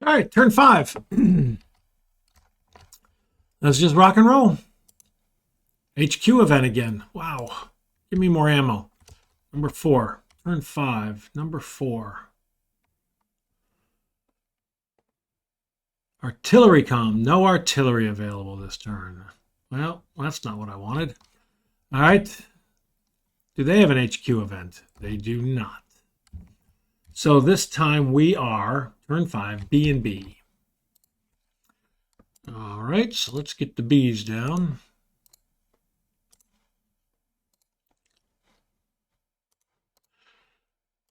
All right, turn 5. Let's just rock and roll. HQ event again. Wow. Give me more ammo. Number 4. Turn 5. Number 4. Artillery comm. No artillery available this turn. Well, that's not what I wanted. All right. Do they have an HQ event? They do not. So this time we are, turn 5, B and B. All right, so let's get the B's down.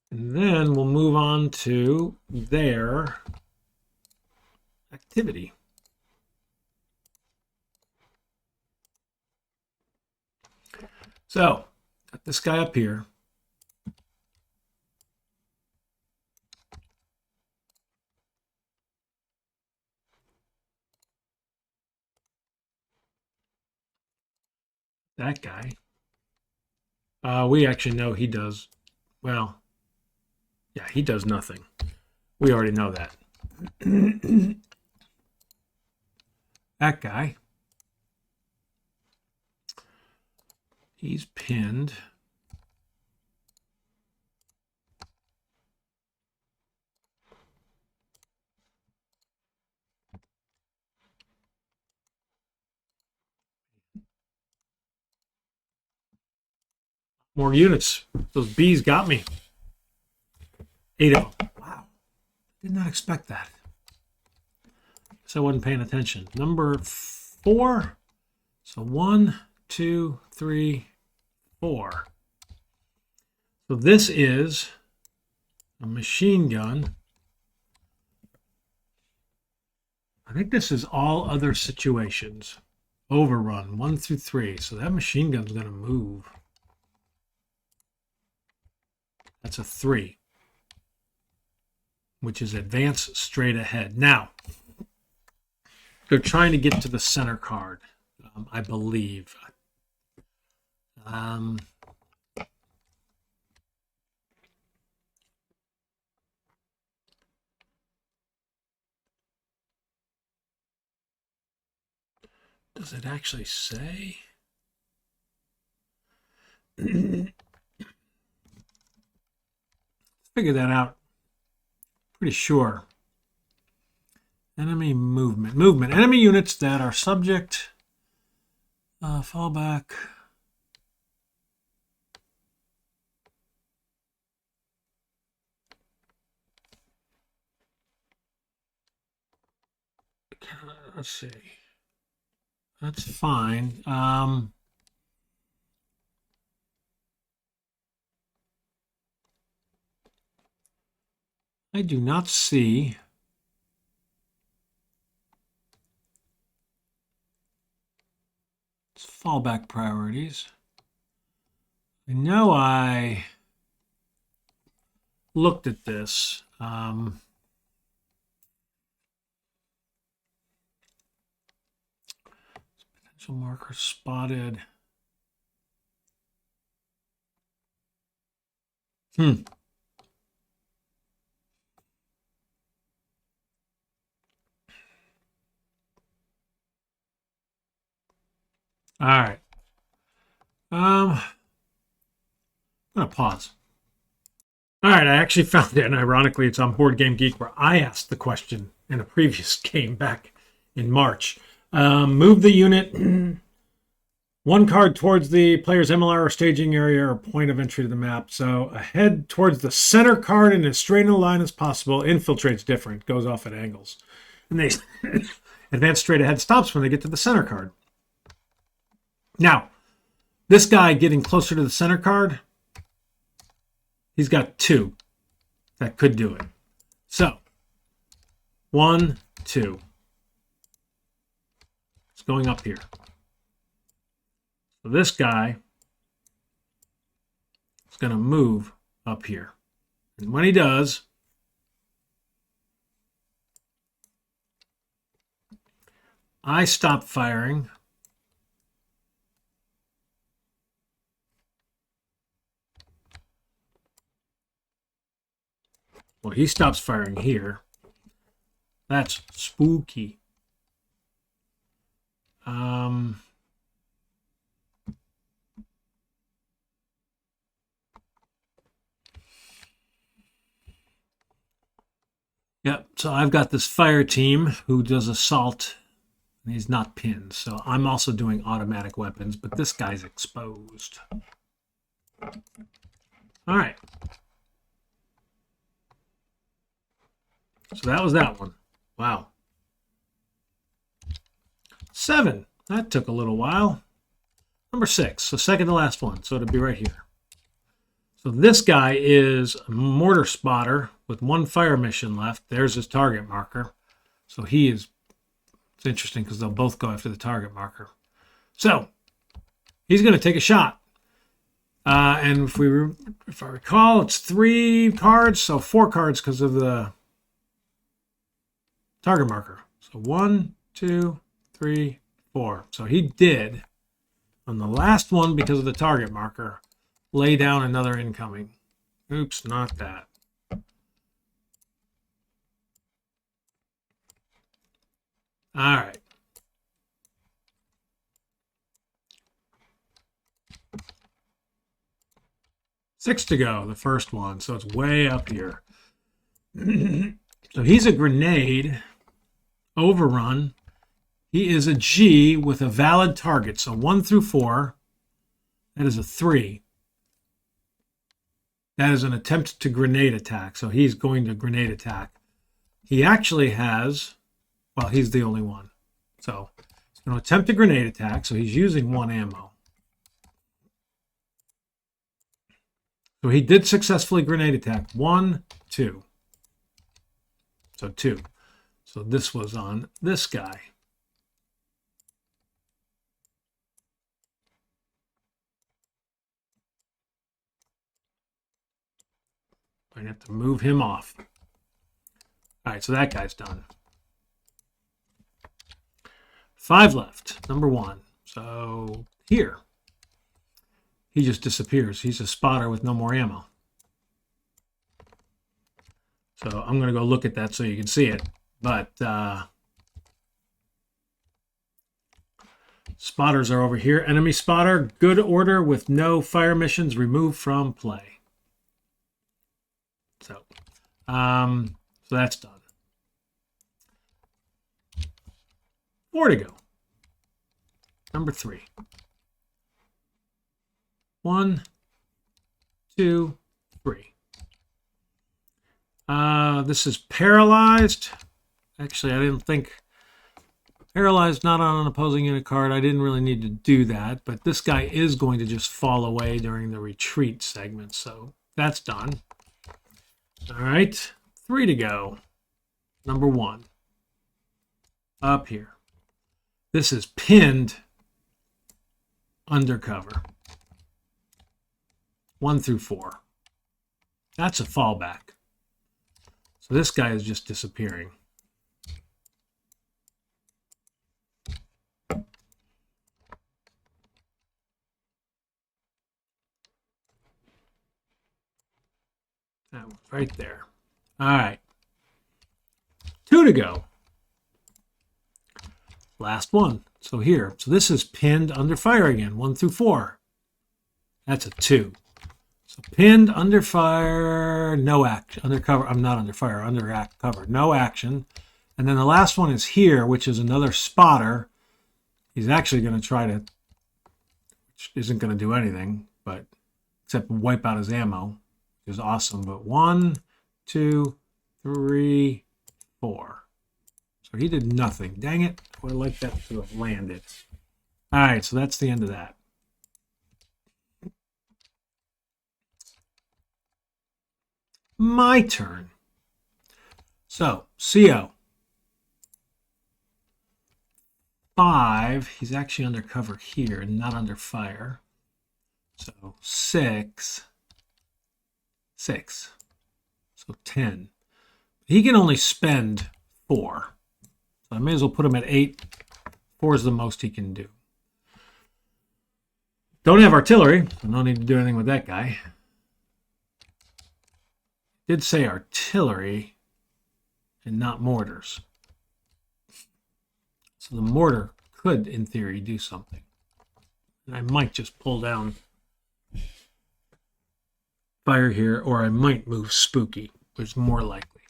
And then we'll move on to their activity. So, got this guy up here. That guy. We actually know he does, well, yeah, he does nothing. We already know that. That guy. He's pinned. More units. Those bees got me. 8 of them. Wow. Did not expect that. So I wasn't paying attention. Number 4. So 1, 2, 3, 4. So this is a machine gun. I think this is all other situations. Overrun 1 through 3. So that machine gun's going to move. That's a 3, which is advance straight ahead. Now, they're trying to get to the center card, I believe. Does it actually say? Figure that out. Pretty sure. Enemy movement. Movement. Enemy units that are subject. Fallback. Let's see. That's fine. I do not see it's fallback priorities. I know I looked at this. Potential marker spotted. All right. I'm gonna pause. All right, I actually found it, and ironically, it's on Board Game Geek where I asked the question in a previous game back in March. Move the unit one card towards the player's MLR or staging area or point of entry to the map. So head towards the center card in as straight a line as possible. Infiltrate's different, goes off at angles. And they advance straight ahead stops when they get to the center card. Now, this guy getting closer to the center card, he's got 2 that could do it. So, 1, 2. It's going up here. So this guy is going to move up here. And when he does, I stop firing. Well, he stops firing here. That's spooky. Yep, so I've got this fire team who does assault, and he's not pinned. So I'm also doing automatic weapons, but this guy's exposed. All right. So that was that one. Wow. 7. That took a little while. Number 6. So second to last one. So it'll be right here. So this guy is a mortar spotter with 1 fire mission left. There's his target marker. So he is, it's interesting because they'll both go after the target marker. So he's going to take a shot. And if I recall, it's 3 cards. So 4 cards because of the target marker. So 1, 2, 3, 4. So he did, on the last one, because of the target marker, lay down another incoming. Oops, not that. All right. Six to go, the first one. So it's way up here. So he's a grenade. Overrun. He is a G with a valid target. So 1 through 4. That is a 3. That is an attempt to grenade attack. So he's going to grenade attack. He actually has, well, he's the only one. So he's going to attempt a grenade attack. So he's using 1 ammo. So he did successfully grenade attack. 1, 2. So 2. So this was on this guy. I'm going to have to move him off. All right, so that guy's done. 5 left. Number 1. So here. He just disappears. He's a spotter with no more ammo. So I'm going to go look at that so you can see it. But spotters are over here. Enemy spotter, good order with no fire missions removed from play. So that's done. 4 to go. Number 3. 1, 2, 3. This is paralyzed. Actually, I didn't think paralyzed, not on an opposing unit card. I didn't really need to do that, but this guy is going to just fall away during the retreat segment. So that's done. All right, 3 to go. Number 1. Up here. This is pinned undercover. 1 through 4. That's a fallback. So this guy is just disappearing. That one's right there. All right. 2 to go. Last one. So here. So this is pinned under fire again. 1 through 4. That's a 2. So pinned under fire, no action. Under cover. I'm not under fire. Under cover. No action. And then the last one is here, which is another spotter. He's actually going to try to, which isn't going to do anything, but except wipe out his ammo. Which is awesome. But 1, 2, 3, 4. So he did nothing. Dang it. I would like that to have landed. All right, so that's the end of that. My turn. So, CO. 5. He's actually under cover here, not under fire. So 6. 6. So 10. He can only spend 4. So I may as well put him at 8. 4 is the most he can do. Don't have artillery, so no need to do anything with that guy. Did say artillery and not mortars. So the mortar could, in theory, do something. And I might just pull down fire here, or I might move spooky, which is more likely.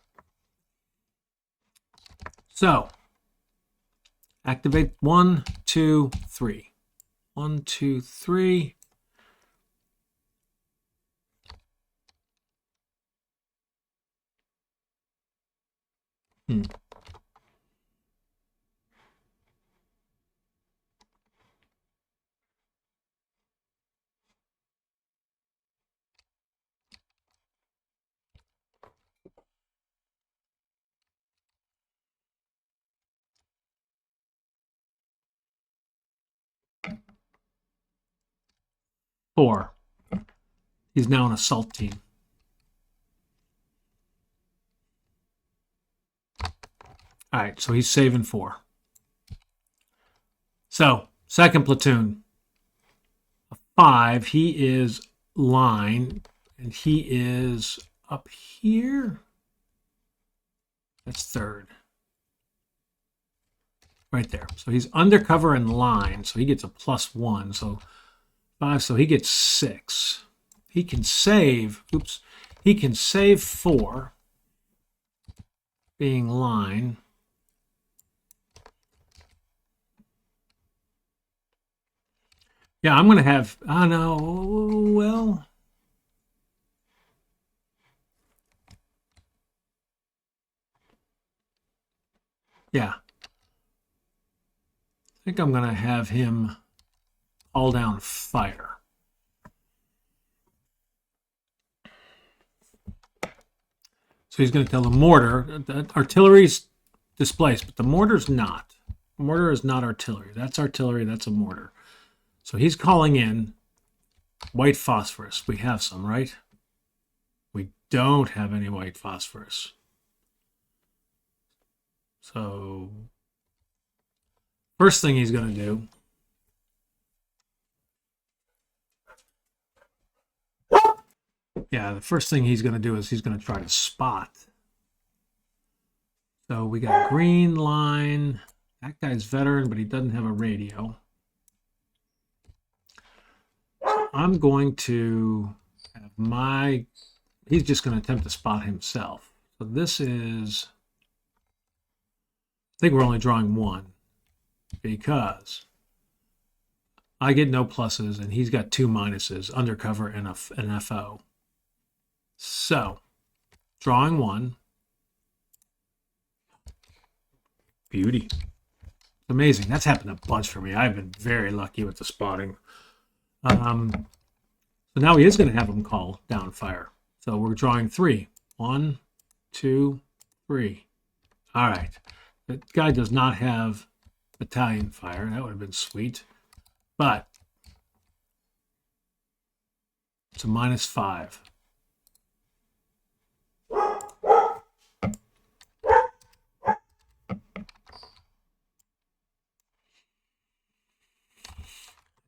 So, activate 1, 2, 3. 1, 2, 3. Four. He's now an assault team. All right, so he's saving 4. So, second platoon. A 5. He is line, and he is up here. That's third. Right there. So he's undercover and line, so he gets a +1. So 5, so he gets 6. He can save, he can save 4 being line. Yeah, I'm going to have, I know, well. Yeah. I think I'm going to have him all down fire. So he's going to tell the mortar that artillery's displaced, but the mortar's not. Mortar is not artillery. That's artillery. That's a mortar. So he's calling in white phosphorus. We have some, right? We don't have any white phosphorus. So first thing he's going to do the first thing he's going to do is he's going to try to spot. So we got green line. That guy's veteran, but he doesn't have a radio. I'm going to have he's just going to attempt to spot himself. So this is, I think we're only drawing 1 because I get no pluses and he's got 2 minuses, undercover and an FO. So, drawing 1. Beauty. Amazing. That's happened a bunch for me. I've been very lucky with the spotting. So now he is going to have him call down fire. So we're drawing 3. 1, 2, 3. All right. That guy does not have battalion fire. That would have been sweet. But it's a -5.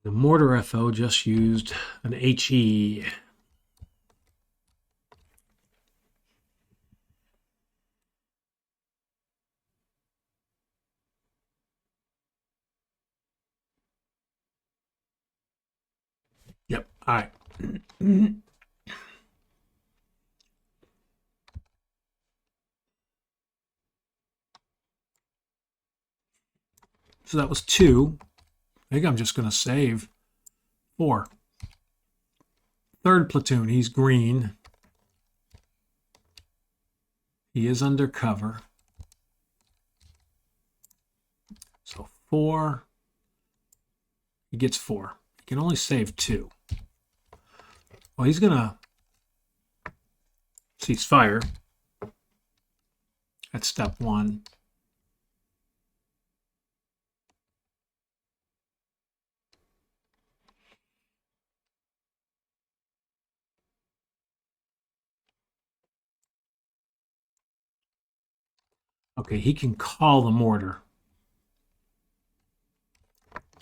The mortar FO just used an HE. Yep. All right. So that was 2. I think I'm just going to save 4. Third platoon, he's green. He is undercover. So 4. He gets 4. He can only save 2. Well, he's going to cease fire. That's step 1. Okay, he can call the mortar.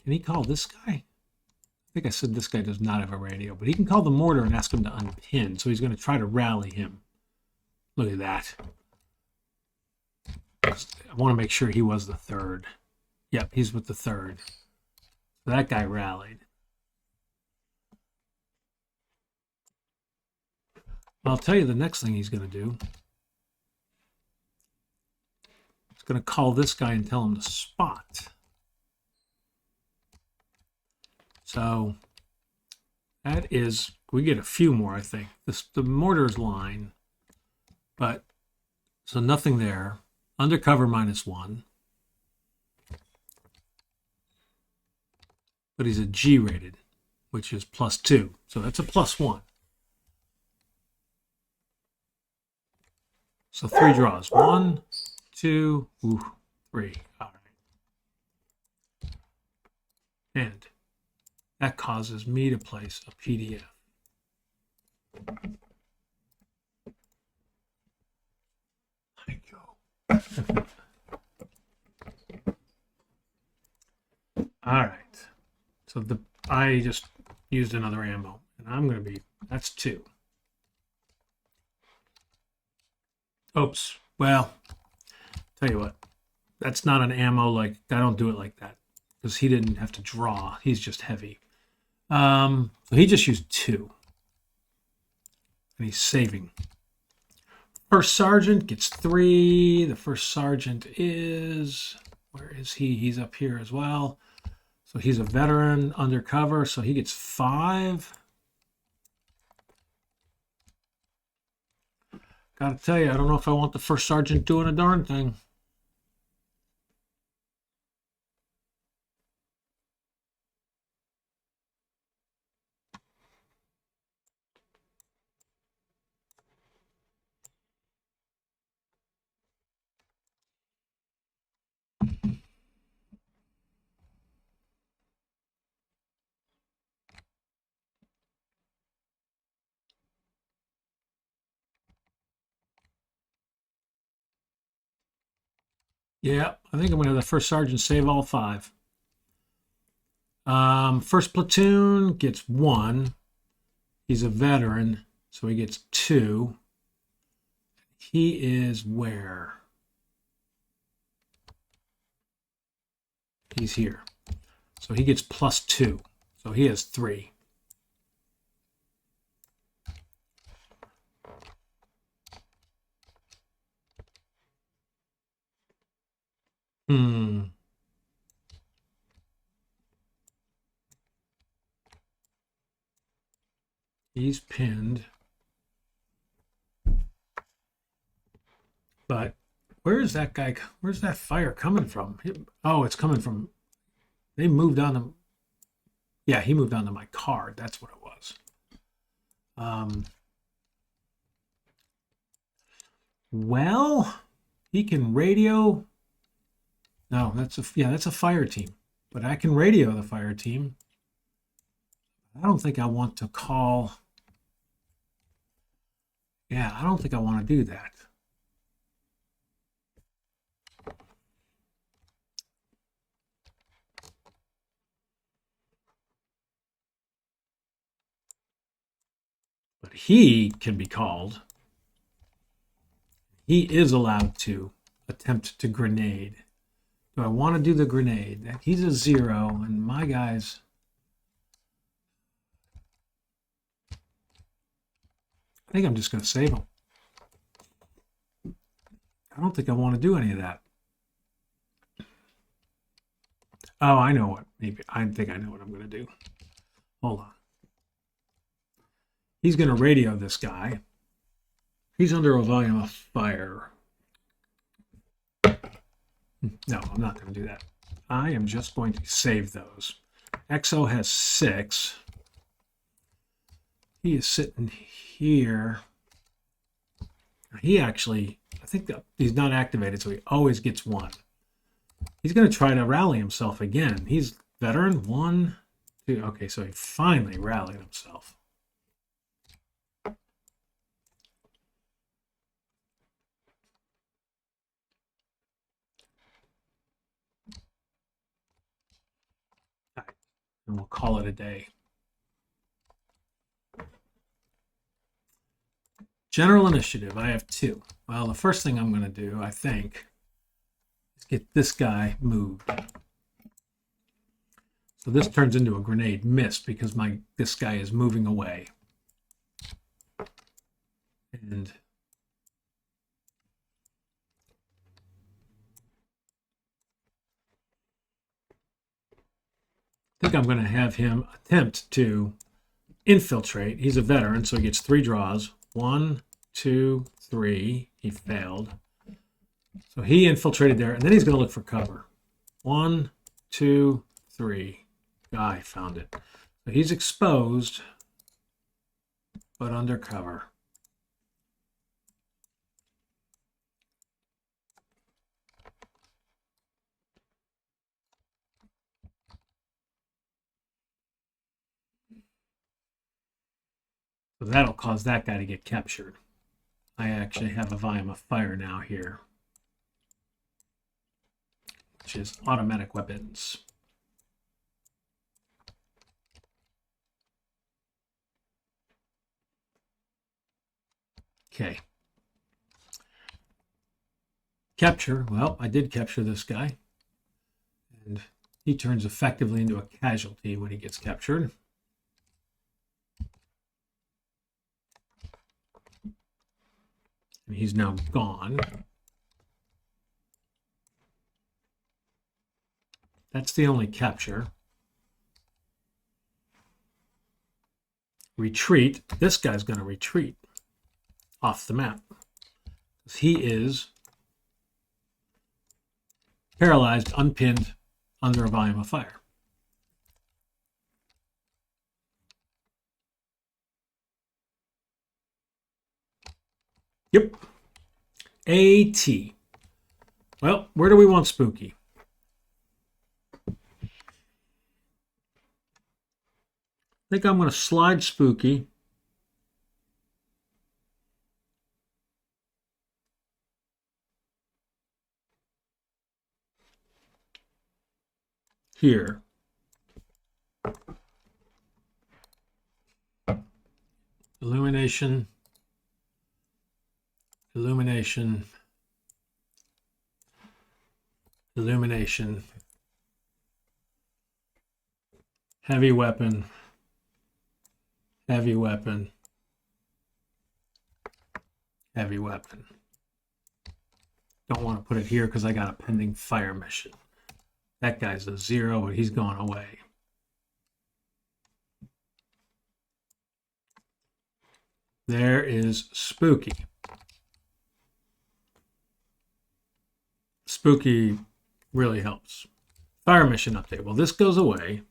Can he call this guy? I think I said this guy does not have a radio, but he can call the mortar and ask him to unpin. So he's going to try to rally him. Look at that. I want to make sure he was the third. Yep, he's with the 3rd. So that guy rallied. I'll tell you the next thing he's going to do. He's going to call this guy and tell him to spot. So that is, we get a few more, I think. The mortar's line, but so nothing there. Undercover -1. But he's a G rated, which is +2. So that's a +1. So 3 draws. 1, 2, 3. All right. And that causes me to place a PDF. There you go. All right. So I just used another ammo, and I'm going to be, that's 2. Oops. Well, tell you what, that's not an ammo, like, I don't do it like that, because he didn't have to draw. He's just heavy. So he just used 2. And he's saving. First sergeant gets 3. The first sergeant is, where is he? He's up here as well. So he's a veteran undercover, so he gets 5. Gotta tell you, I don't know if I want the first sergeant doing a darn thing. Yeah, I think I'm going to have the first sergeant save all 5. First platoon gets 1. He's a veteran, so he gets 2. He is where? He's here. So he gets +2. So he has 3. He's pinned. But where is that guy? Where's that fire coming from? Oh, it's coming from, they moved on to, yeah, he moved on to my card. That's what it was. Well, he can radio. No, that's a fire team. But I can radio the fire team. I don't think I want to call. Yeah, I don't think I want to do that. But he can be called. He is allowed to attempt to grenade. Do I want to do the grenade? He's a 0, and my guys. I think I'm just going to save him. I don't think I want to do any of that. Oh, I know what. Maybe I think I know what I'm going to do. Hold on. He's going to radio this guy. He's under a volume of fire. No, I'm not going to do that. I am just going to save those. XO has 6. He is sitting here. He actually, I think that he's not activated, so he always gets 1. He's going to try to rally himself again. He's veteran. 1, 2. Okay, so he finally rallied himself. All right, and we'll call it a day. General initiative, I have 2. Well, the first thing I'm going to do, I think, is get this guy moved. So this turns into a grenade miss because this guy is moving away. And I think I'm going to have him attempt to infiltrate. He's a veteran, so he gets 3 draws. 1, 2, 3. He failed. So he infiltrated there, and then he's going to look for cover. 1, 2, 3. Guy found it. So he's exposed, but under cover. So that'll cause that guy to get captured. I actually have a volume of fire now here, which is automatic weapons. Okay. Capture. Well, I did capture this guy. And he turns effectively into a casualty when he gets captured. And he's now gone. That's the only capture. Retreat. This guy's going to retreat off the map. He is paralyzed, unpinned, under a volume of fire. Yep. AT. Well, where do we want Spooky? I think I'm going to slide Spooky here. Illumination. Illumination. Illumination. Heavy weapon. Heavy weapon. Heavy weapon. Don't want to put it here because I got a pending fire mission. That guy's a 0, but he's gone away. There is Spooky. Spooky really helps. Fire mission update. Well, this goes away.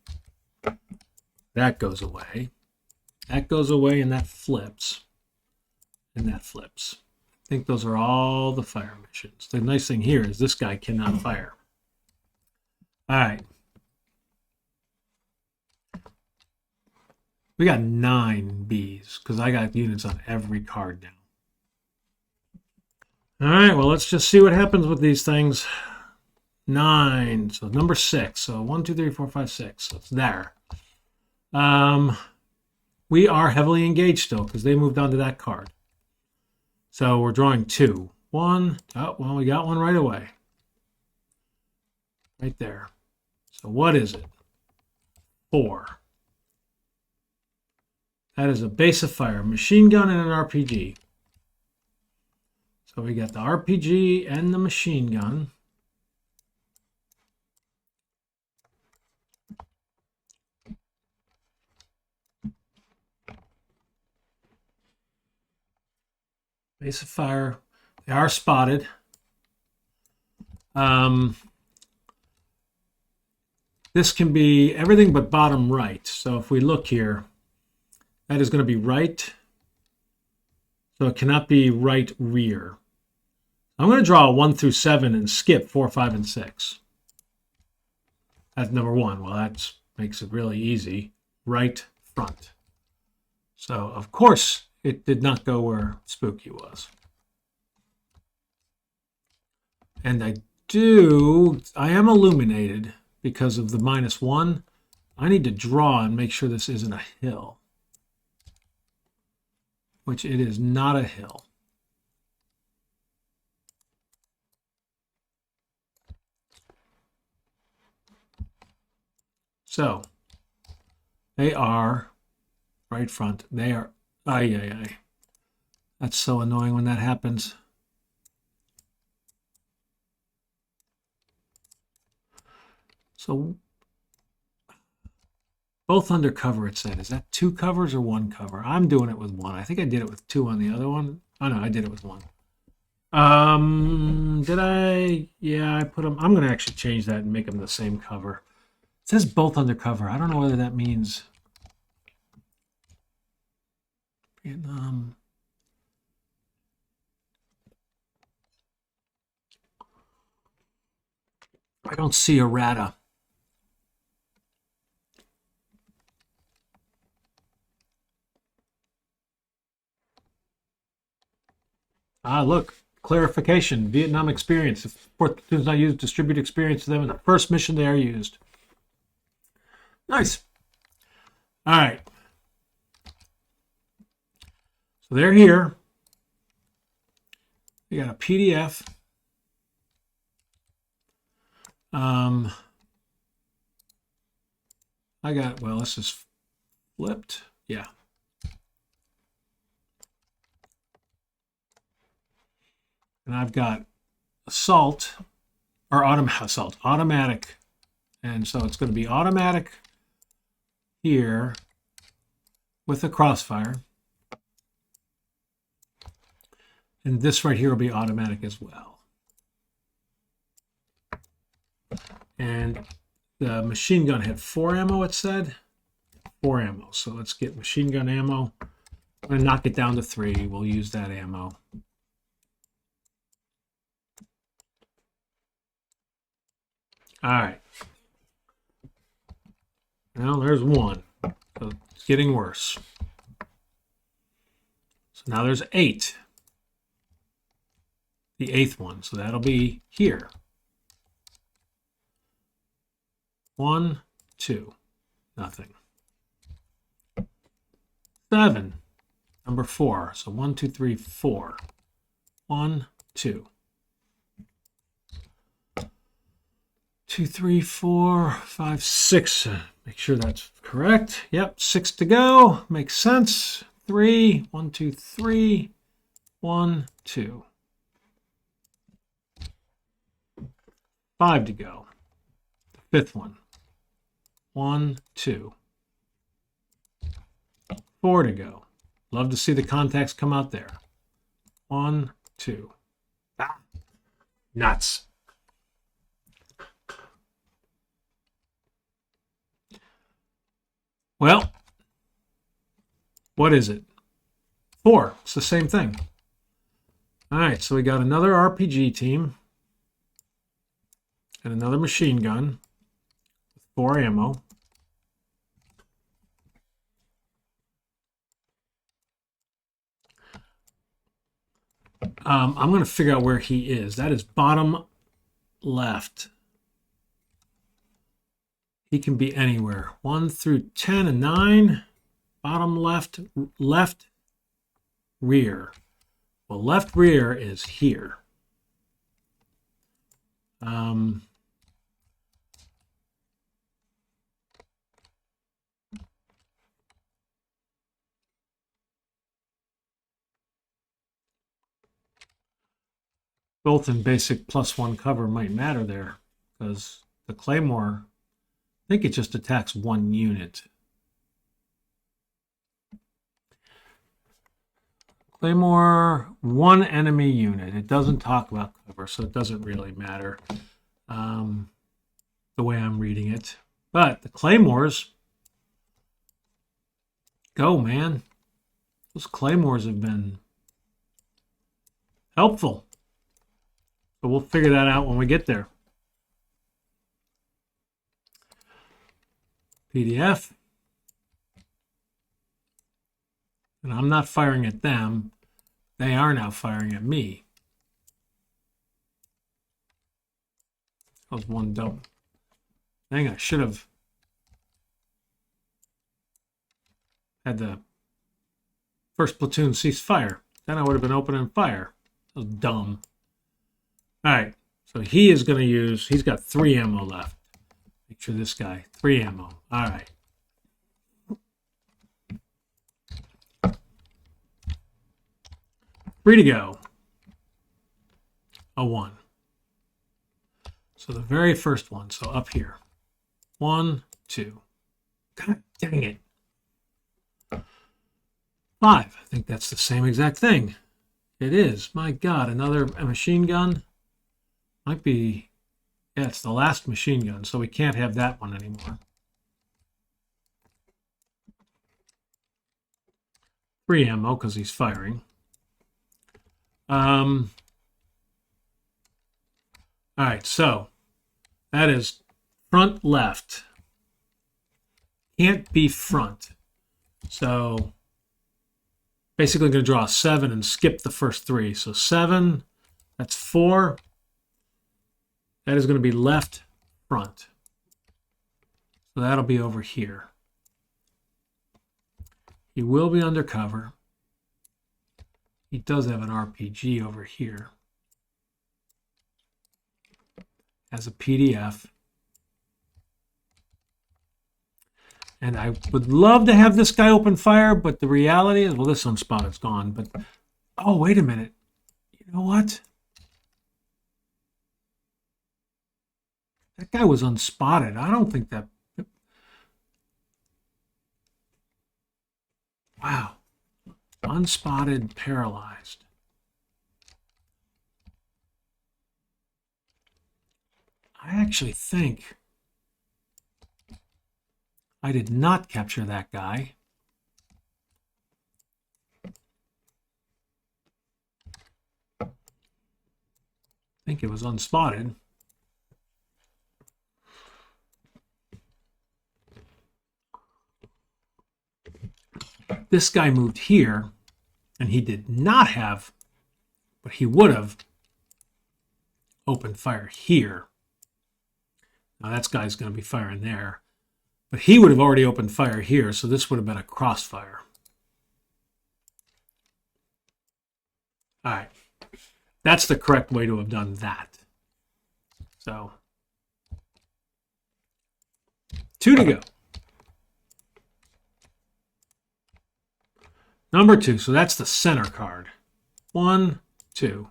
That goes away. That goes away, and that flips. And that flips. I think those are all the fire missions. The nice thing here is this guy cannot fire. All right. We got 9 Bs because I got units on every card now. All right, well, let's just see what happens with these things. 9, so number 6. So 1, 2, 3, 4, 5, 6. So it's there. We are heavily engaged still because they moved on to that card. So we're drawing 2. 1. Oh, well, we got one right away. Right there. So what is it? 4. That is a base of fire, machine gun, and an RPG. So we got the RPG and the machine gun. Base of fire. They are spotted. This can be everything but bottom right. So if we look here, that is going to be right. So it cannot be right rear. I'm going to draw 1 through 7 and skip 4, 5, and 6. That's number 1. Well, that makes it really easy. Right front. So, of course, it did not go where Spooky was. And I am illuminated because of the -1. I need to draw and make sure this isn't a hill. Which it is not a hill. So they are right front. They are, ay. That's so annoying when that happens. So both under cover, it said. Is that 2 covers or 1 cover? I'm doing it with 1. I think I did it with 2 on the other one. Oh, no, I did it with 1. Did I? Yeah, I put them. I'm going to actually change that and make them the same cover. It says both under cover. I don't know whether that means Vietnam. I don't see errata. Ah, look, clarification. Vietnam experience. If 4th platoon is not used, distribute experience to them in the first mission they are used. Nice. All right. So they're here. We got a PDF. I got, well, this is flipped. Yeah. And I've got assault or automatic. And so it's going to be automatic here with a crossfire. And this right here will be automatic as well. And the machine gun had 4 ammo, it said. 4 ammo. So let's get machine gun ammo. I'm going to knock it down to 3. We'll use that ammo. All right. Now there's 1. So it's getting worse. So now there's 8. The 8th one. So that'll be here. 1, 2. Nothing. 7. Number 4. So 1, 2, 3, 4. 1, 2. 2, 3, 4, 5, 6. Make sure that's correct. Yep, 6 to go. Makes sense. 3, 1, 2, 3, 1, 2. 5 to go. The 5th one. 1, 2. 4 to go. Love to see the contacts come out there. 1, 2. Ah, nuts. Well, what is it? 4. It's the same thing. All right, so we got another RPG team and another machine gun with 4 ammo. I'm going to figure out where he is. That is bottom left. He can be anywhere. 1 through 10 and 9. Bottom left, left rear. Well, left rear is here. Both in basic +1 cover might matter there, because the Claymore, I think it just attacks 1 unit. Claymore, 1 enemy unit. It doesn't talk about cover, so it doesn't really matter the way I'm reading it. But the Claymores, go, man. Those Claymores have been helpful. But we'll figure that out when we get there. PDF. And I'm not firing at them. They are now firing at me. That was 1 double. Dang, I should have had the first platoon cease fire. Then I would have been opening fire. That was dumb. All right, so he is going to use, he's got 3 ammo left. each for this guy. 3 ammo. All right. Free to go. A 1. So the very first one. So up here. 1, 2. God dang it. 5. I think that's the same exact thing. It is. My God, another machine gun. Might be. Yeah, it's the last machine gun, so we can't have that one anymore. 3 ammo because he's firing. All right, so that is front left. Can't be front. So basically I'm going to draw a 7 and skip the first 3. So 7, that's 4. That is going to be left front. So that'll be over here. He will be undercover. He does have an RPG over here. As a PDF. And I would love to have this guy open fire, but the reality is, well, this unspotted's gone. But, oh, wait a minute. You know what? That guy was unspotted. I don't think that... Wow. Unspotted, paralyzed. I actually think I did not capture that guy. I think it was unspotted. This guy moved here, and he did not have, but he would have opened fire here. Now that guy's going to be firing there. But he would have already opened fire here, so this would have been a crossfire. All right. That's the correct way to have done that. So, 2 to go. Number 2, so that's the center card. 1, 2.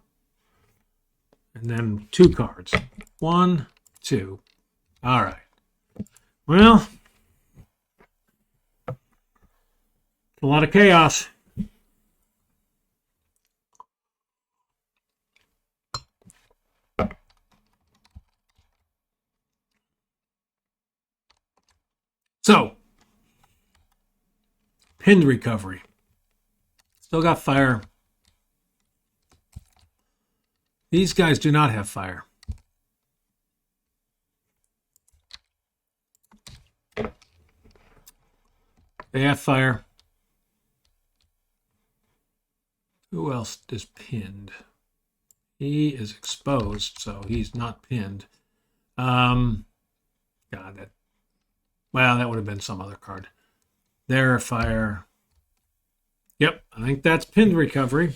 And then 2 cards. 1, 2. All right. Well, a lot of chaos. So, pinned recovery. Still got fire. These guys do not have fire. They have fire. Who else is pinned? He is exposed, so he's not pinned. God, that. Well, that would have been some other card. There, fire. Yep, I think that's pinned recovery.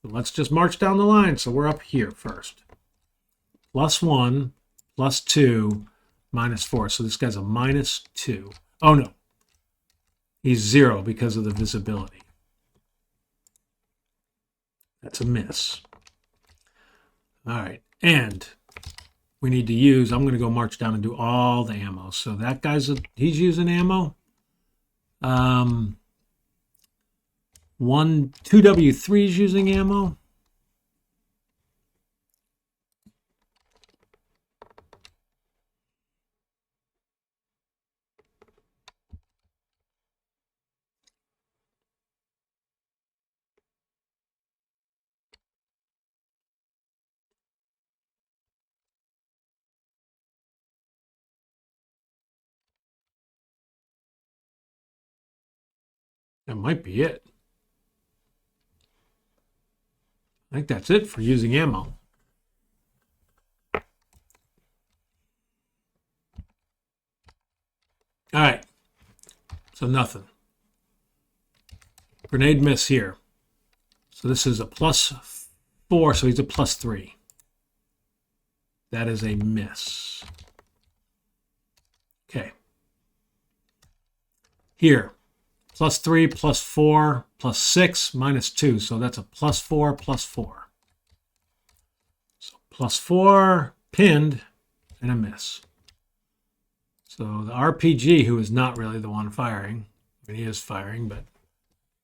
So let's just march down the line. So we're up here first. +1, +2, -4. So this guy's a -2. Oh, no. He's 0 because of the visibility. That's a miss. All right. And we need to use, I'm going to go march down and do all the ammo. So that guy's, he's using ammo. 2W3 is using ammo. That might be it. I think that's it for using ammo. All right. So nothing. Grenade miss here. So this is a +4, so he's a +3. That is a miss. Okay. Here, +3, +4, +6, -2. So that's a +4, +4. So +4, pinned, and a miss. So the RPG, who is not really the one firing, I mean, he is firing, but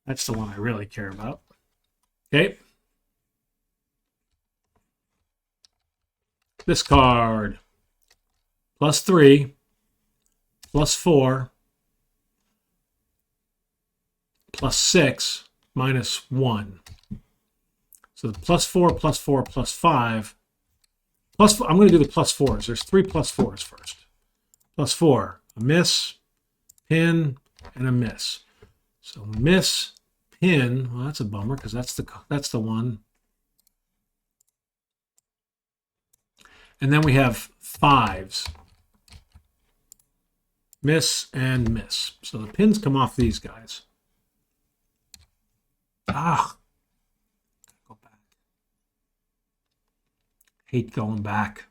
that's the one I really care about. Okay. This card, +3, +4, +6, -1. So the +4, +4, +5. I'm going to do the +4s. There's 3 +4s first. +4, a miss, pin, and a miss. So miss, pin. Well, that's a bummer because that's the one. And then we have 5s. Miss and miss. So the pins come off these guys. Ah, go back. Hate going back.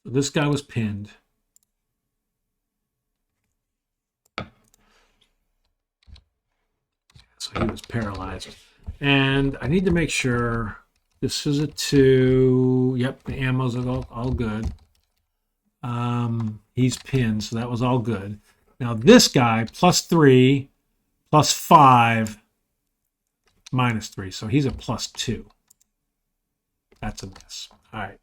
So this guy was pinned. So he was paralyzed. And I need to make sure this is a 2. Yep, the ammo's all good. He's pinned, so that was all good. Now this guy, +3, +5, -3. So he's a +2. That's a miss. All right.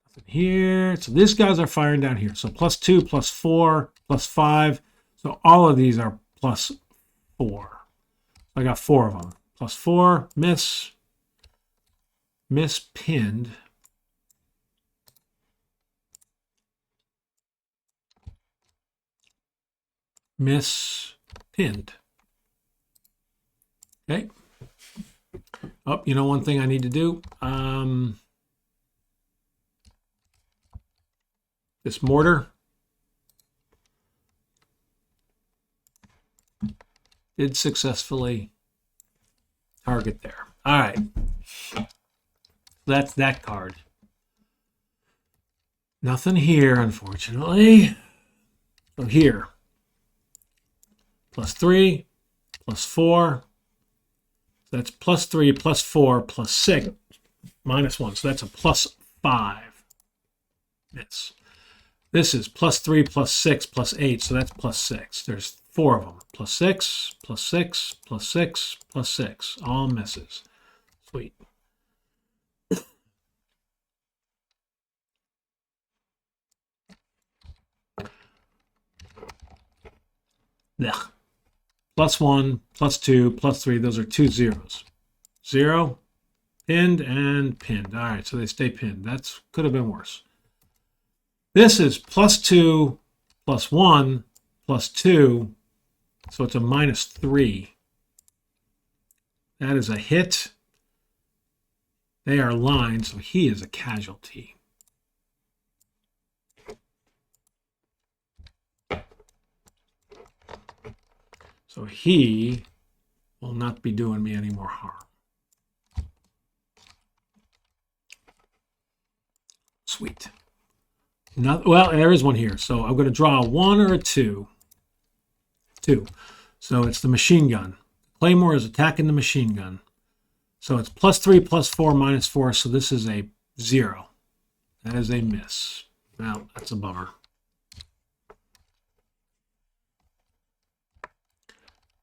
Nothing here. So these guys are firing down here. So +2, +4, +5. So all of these are +4. I got 4 of them. +4, miss, miss, pinned. Miss, pinned. Okay. Oh, you know one thing I need to do? This mortar did successfully target there. All right. That's that card. Nothing here, unfortunately. So here, +3, +4. That's +3, +4, +6, -1. So that's a +5. Miss. This is +3, +6, +8. So that's +6. There's 4 of them. +6, +6, +6, +6. All misses. Sweet. Ugh. +1, +2, +3. Those are 2 zeros. 0, pinned, and pinned. All right, so they stay pinned. That could have been worse. This is +2, +1, +2. So it's a -3. That is a hit. They are lined, so he is a casualty. So he will not be doing me any more harm. Sweet. Well, there is one here. So I'm going to draw a 1 or a 2. 2. So it's the machine gun. Claymore is attacking the machine gun. So it's +3, +4, -4. So this is a 0. That is a miss. Well, that's a bummer.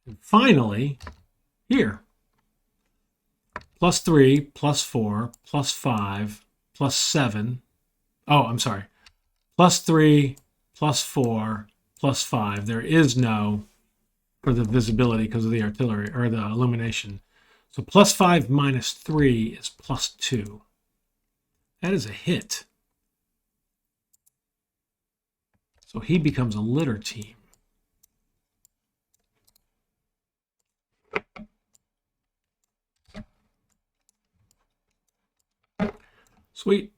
And finally, here, +3, +4, +5, +7. Oh, I'm sorry. +3, +4, +5. There is no for the visibility because of the artillery or the illumination. So +5 -3 is +2. That is a hit. So he becomes a litter team. Sweet.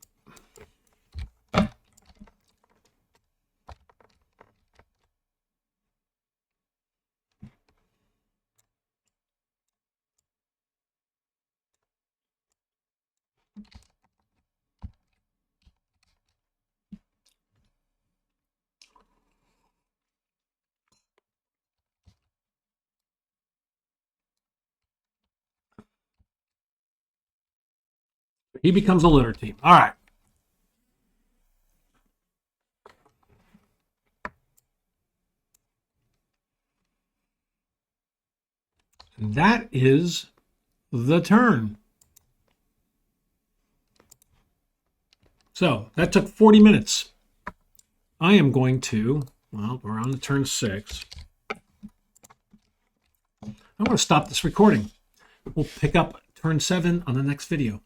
He becomes a litter team. All right. And that is the turn. So that took 40 minutes. I am going to, well, we're on to turn 6. I want to stop this recording. We'll pick up turn 7 on the next video.